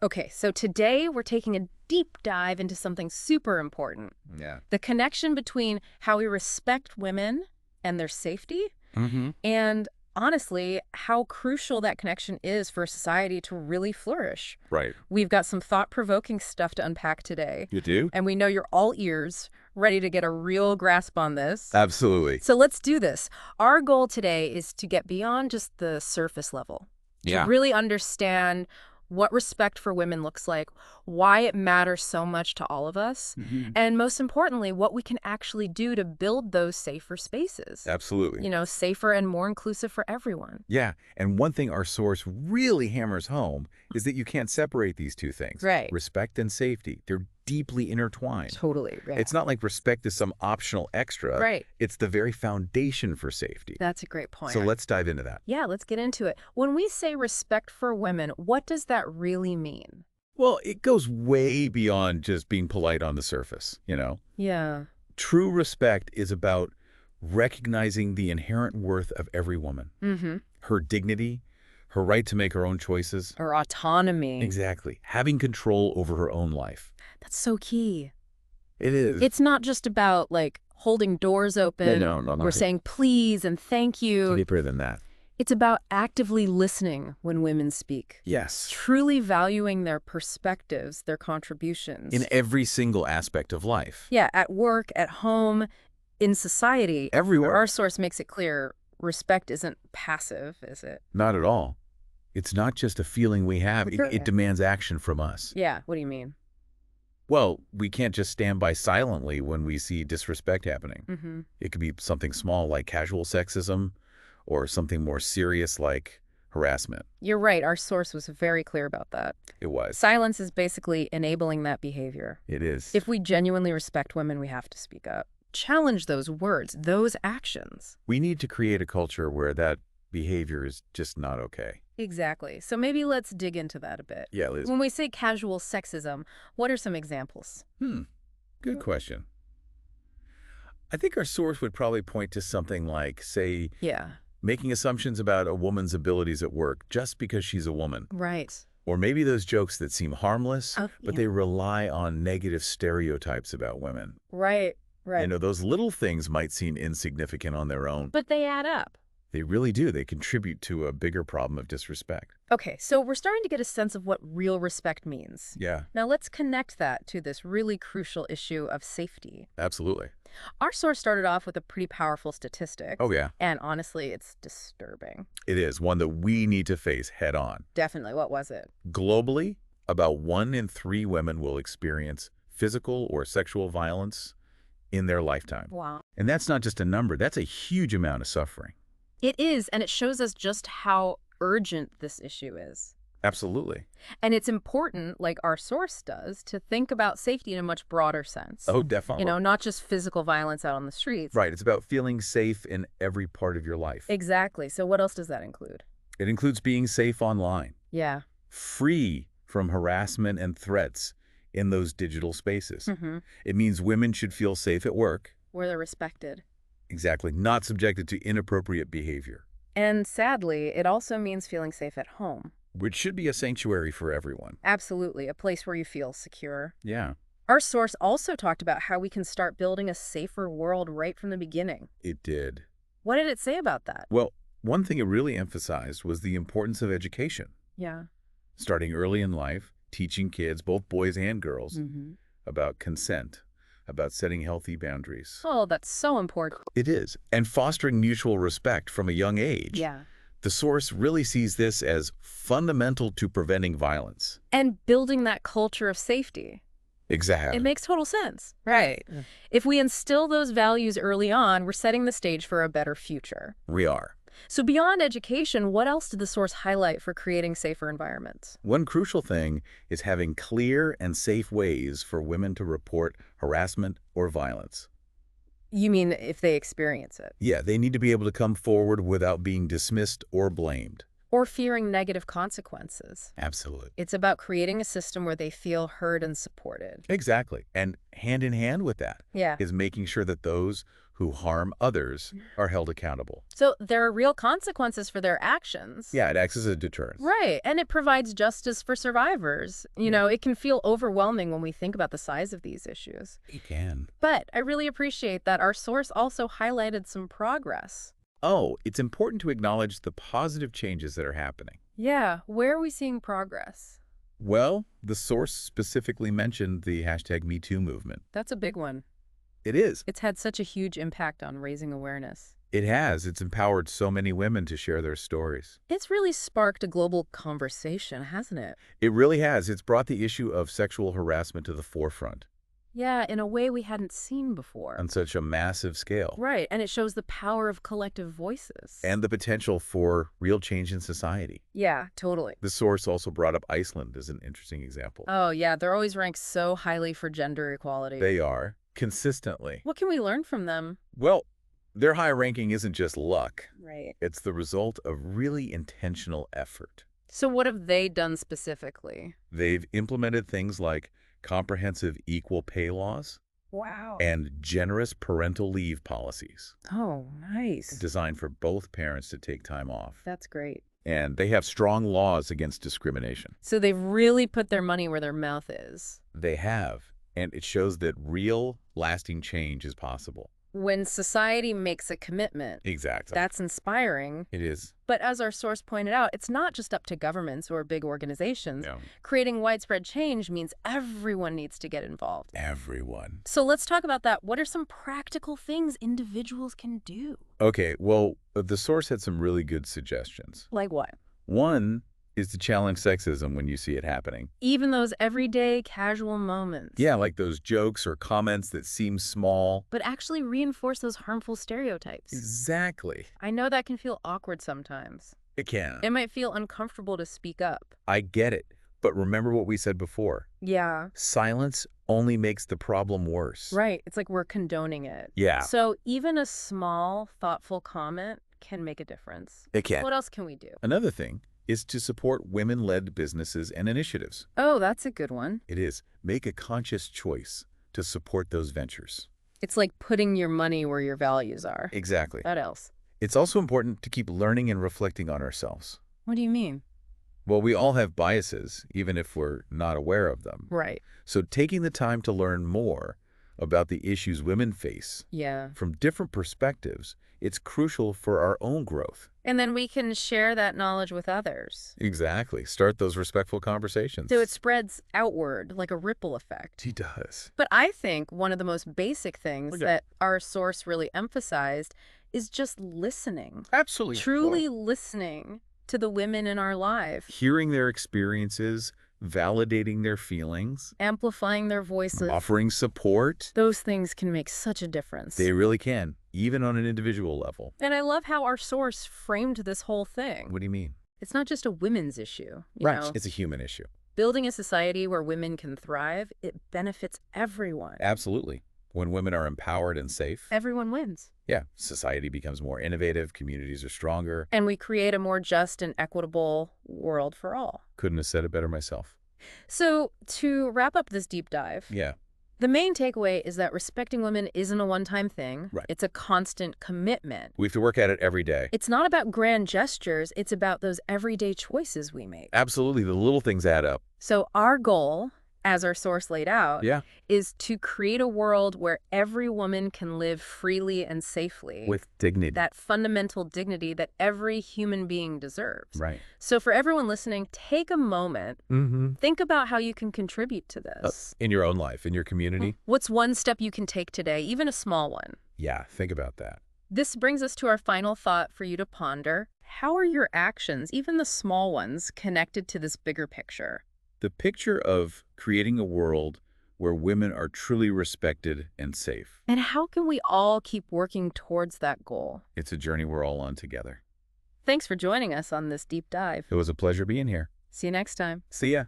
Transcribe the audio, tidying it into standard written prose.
Okay, so today we're taking a deep dive into something super important. Yeah. The connection between how we respect women and their safety, Mm-hmm. and honestly, how crucial that connection is for society to really flourish. Right. We've got some thought-provoking stuff to unpack today, You do? and we know you're all ears, ready to get a real grasp on this. Absolutely. So let's do this. Our goal today is to get beyond just the surface level, to Yeah. really understand what respect for women looks like, why it matters so much to all of us, Mm-hmm. and most importantly, what we can actually do to build those safer spaces. Absolutely. You know, safer and more inclusive for everyone. Yeah. And one thing our source really hammers home is that you can't separate these two things. Right. Respect and safety. They're deeply intertwined. Totally. Yeah. It's not like respect is some optional extra. Right. It's the very foundation for safety. That's a great point. So let's dive into that. Yeah, let's get into it. When we say respect for women, what does that really mean? Well, it goes way beyond just being polite on the surface, you know? Yeah. True respect is about recognizing the inherent worth of every woman, Mm-hmm. her dignity, her right to make her own choices. Or autonomy. Exactly. Having control over her own life. That's so key. It is. It's not just about, like, holding doors open. No. We're saying please and thank you. Deeper than that. It's about actively listening when women speak. Yes. Truly valuing their perspectives, their contributions. In every single aspect of life. Yeah, at work, at home, in society. Everywhere. Our source makes it clear respect isn't passive, is it? Not at all. It's not just a feeling we have. It demands action from us. Yeah, what do you mean? Well, we can't just stand by silently when we see disrespect happening. Mm-hmm. It could be something small like casual sexism or something more serious like harassment. You're right. Our source was very clear about that. It was. Silence is basically enabling that behavior. It is. If we genuinely respect women, we have to speak up. Challenge those words, those actions. We need to create a culture where that behavior is just not okay. Exactly. So maybe let's dig into that a bit. Yeah, Liz. When we say casual sexism, what are some examples? Good question. I think our source would probably point to something like, say, Yeah. making assumptions about a woman's abilities at work just because she's a woman. Right. Or maybe those jokes that seem harmless, Oh, but yeah. they rely on negative stereotypes about women. Right. You know, those little things might seem insignificant on their own. But they add up. They really do. They contribute to a bigger problem of disrespect. Okay, so we're starting to get a sense of what real respect means. Yeah, Now let's connect that to this really crucial issue of safety. absolutely. Our source started off with a pretty powerful statistic. Oh, yeah, And honestly, it's disturbing. it is one that we need to face head on. Definitely. What was it? Globally, about 1 in 3 women will experience physical or sexual violence in their lifetime. Wow. And that's not just a number. That's a huge amount of suffering. It is, and it shows us just how urgent this issue is. Absolutely. And it's important, like our source does, to think about safety in a much broader sense. Oh, definitely. You know, not just physical violence out on the streets. Right. It's about feeling safe in every part of your life. Exactly. So what else does that include? It includes being safe online, Yeah. free from harassment and threats in those digital spaces. Mm-hmm. It means women should feel safe at work. Where they're respected. Exactly. Not subjected to inappropriate behavior, And sadly, it also means feeling safe at home. which should be a sanctuary for everyone. Absolutely. A place where you feel secure. Yeah, Our source also talked about how we can start building a safer world right from the beginning. it did. What did it say about that? Well, one thing it really emphasized was the importance of education. Yeah. Starting early in life, teaching kids, both boys and girls, Mm-hmm. about consent, about setting healthy boundaries. Oh, that's so important. It is. And fostering mutual respect from a young age. Yeah. The source really sees this as fundamental to preventing violence. And building that culture of safety. Exactly. It makes total sense. Right. Yeah. If we instill those values early on, we're setting the stage for a better future. We are. So beyond education, what else did the source highlight for creating safer environments? One crucial thing is having clear and safe ways for women to report harassment or violence. You mean if they experience it? Yeah, they need to be able to come forward without being dismissed or blamed. or fearing negative consequences. Absolutely. It's about creating a system where they feel heard and supported. Exactly. And hand in hand with that Yeah. is making sure that those who harm others are held accountable. So there are real consequences for their actions. Yeah, it acts as a deterrent. Right. And it provides justice for survivors. You know, it can feel overwhelming when we think about the size of these issues. It can. But I really appreciate that our source also highlighted some progress. Oh, it's important to acknowledge the positive changes that are happening. Yeah. Where are we seeing progress? Well, the source specifically mentioned the #MeToo movement. That's a big one. It is. It's had such a huge impact on raising awareness. It has. It's empowered so many women to share their stories. It's really sparked a global conversation, hasn't it? It really has. It's brought the issue of sexual harassment to the forefront Yeah, in a way we hadn't seen before. on such a massive scale. Right, and it shows the power of collective voices. And the potential for real change in society. Yeah, totally. The source also brought up Iceland as an interesting example. Oh, yeah, they're always ranked so highly for gender equality. They are, consistently. What can we learn from them? Well, their high ranking isn't just luck. Right. It's the result of really intentional effort. So what have they done specifically? They've implemented things like comprehensive equal pay laws Wow. and generous parental leave policies Oh, nice. designed for both parents to take time off. That's great. And they have strong laws against discrimination. So they've really put their money where their mouth is. They have, and it shows that real, lasting change is possible. When society makes a commitment, Exactly. that's inspiring. It is. But as our source pointed out, it's not just up to governments or big organizations. No. Creating widespread change means everyone needs to get involved. Everyone. So let's talk about that. What are some practical things individuals can do? Okay, well, the source had some really good suggestions. Like what? One is to challenge sexism when you see it happening. Even those everyday casual moments. Yeah, like those jokes or comments that seem small. But actually reinforce those harmful stereotypes. Exactly. I know that can feel awkward sometimes. It can. It might feel uncomfortable to speak up. I get it. But remember what we said before. Yeah. Silence only makes the problem worse. Right. It's like we're condoning it. Yeah. So even a small, thoughtful comment can make a difference. It can. What else can we do? Another thing is to support women-led businesses and initiatives. Oh, that's a good one. It is. Make a conscious choice to support those ventures. It's like putting your money where your values are. Exactly. What else? It's also important to keep learning and reflecting on ourselves. What do you mean? Well, we all have biases, even if we're not aware of them. Right. So taking the time to learn more about the issues women face Yeah. from different perspectives, it's crucial for our own growth. And then we can share that knowledge with others. Exactly. Start those respectful conversations. So it spreads outward like a ripple effect. He does. But I think one of the most basic things Okay. that our source really emphasized is just listening. Absolutely. Truly listening to the women in our life. Hearing their experiences, validating their feelings, Amplifying their voices. offering support. Those things can make such a difference. They really can, even on an individual level. And I love how our source framed this whole thing. What do you mean? It's not just a women's issue. You Right. know? It's a human issue. Building a society where women can thrive, it benefits everyone. Absolutely. When women are empowered and safe, Everyone wins. yeah, society becomes more innovative, communities are stronger. And we create a more just and equitable world for all. Couldn't have said it better myself. So to wrap up this deep dive, Yeah. the main takeaway is that respecting women isn't a one-time thing. Right. It's a constant commitment. We have to work at it every day. It's not about grand gestures. It's about those everyday choices we make. Absolutely. The little things add up. So our goal, as our source laid out, Yeah. is to create a world where every woman can live freely and safely. With dignity. That fundamental dignity that every human being deserves. Right. So for everyone listening, take a moment. Mm-hmm. Think about how you can contribute to this. In your own life, in your community. What's one step you can take today, even a small one? Yeah, think about that. This brings us to our final thought for you to ponder. How are your actions, even the small ones, connected to this bigger picture? The picture of creating a world where women are truly respected and safe. And how can we all keep working towards that goal? It's a journey we're all on together. Thanks for joining us on this deep dive. It was a pleasure being here. See you next time. See ya.